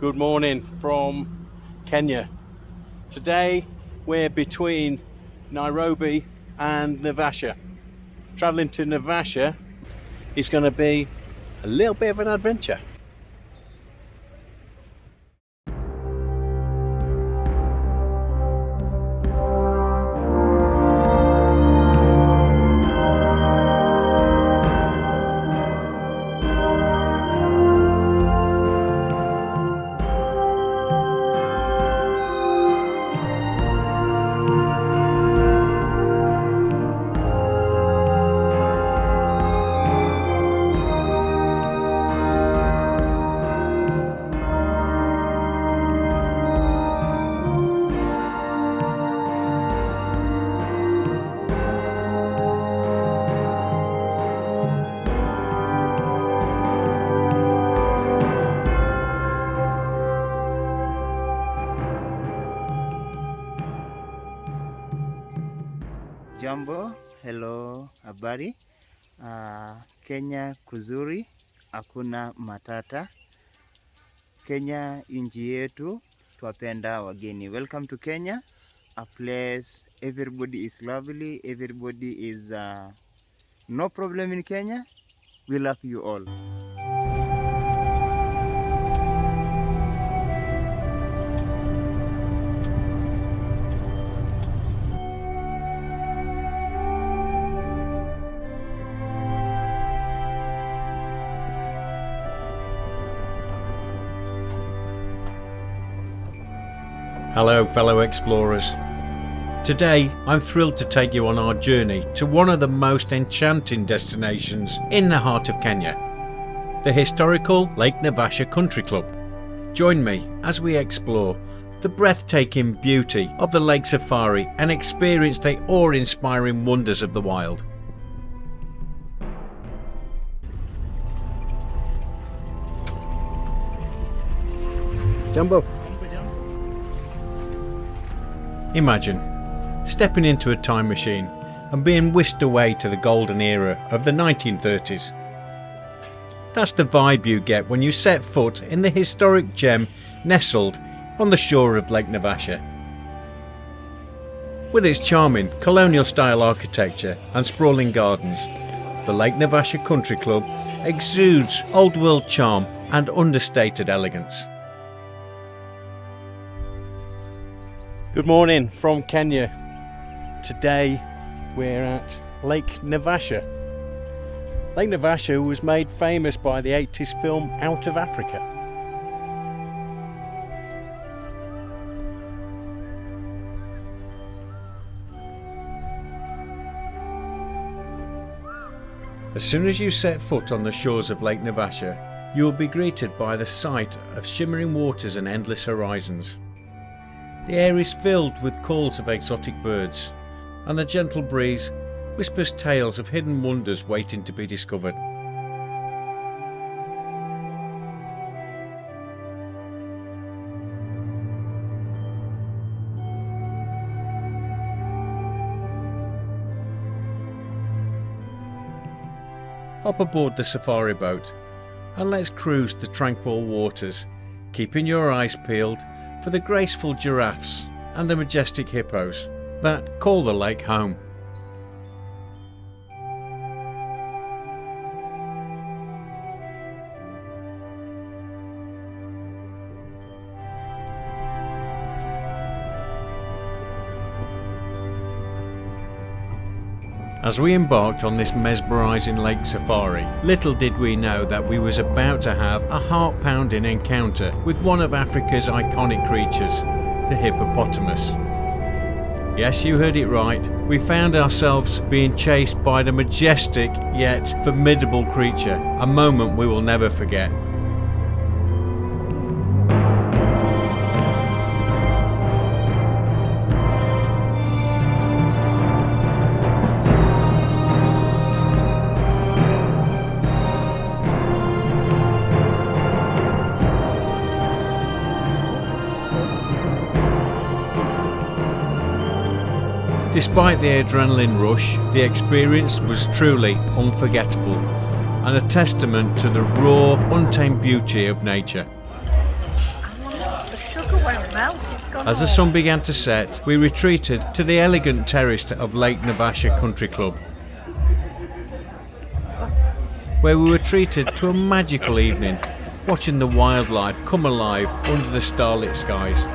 Good morning from Kenya. Today we're between Nairobi and Naivasha. Travelling to Naivasha is going to be a little bit of an adventure. Jambo, hello, habari. Kenya kuzuri, hakuna matata. Kenya nchi yetu, twapenda wageni. Welcome to Kenya, a place everybody is lovely, everybody is no problem in Kenya. We love you all. Hello fellow explorers. Today I'm thrilled to take you on our journey to one of the most enchanting destinations in the heart of Kenya, the historical Lake Naivasha Country Club. Join me as we explore the breathtaking beauty of the lake safari and experience the awe-inspiring wonders of the wild. Jumbo. Imagine stepping into a time machine and being whisked away to the golden era of the 1930s. That's the vibe you get when you set foot in the historic gem nestled on the shore of Lake Naivasha. With its charming colonial style architecture and sprawling gardens, the Lake Naivasha Country Club exudes old world charm and understated elegance. Good morning from Kenya. Today we're at Lake Naivasha. Lake Naivasha was made famous by the 80s film Out of Africa. As soon as you set foot on the shores of Lake Naivasha, you will be greeted by the sight of shimmering waters and endless horizons. The air is filled with calls of exotic birds, and the gentle breeze whispers tales of hidden wonders waiting to be discovered. Hop aboard the safari boat and let's cruise the tranquil waters, keeping your eyes peeled for the graceful giraffes and the majestic hippos that call the lake home. As we embarked on this mesmerising lake safari, little did we know that we was about to have a heart-pounding encounter with one of Africa's iconic creatures, the hippopotamus. Yes, you heard it right. We found ourselves being chased by the majestic yet formidable creature, a moment we will never forget. Despite the adrenaline rush, the experience was truly unforgettable and a testament to the raw, untamed beauty of nature. The sugar won't melt. It's gone As the all. sun began to set, we retreated to the elegant terrace of Lake Naivasha Country Club, where we were treated to a magical evening, watching the wildlife come alive under the starlit skies.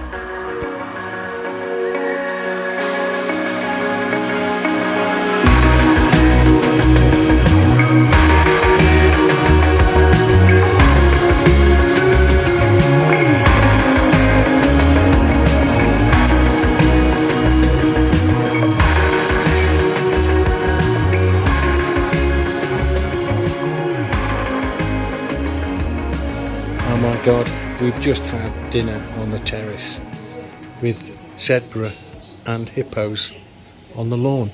Oh my god, we've just had dinner on the terrace with zebra and hippos on the lawn.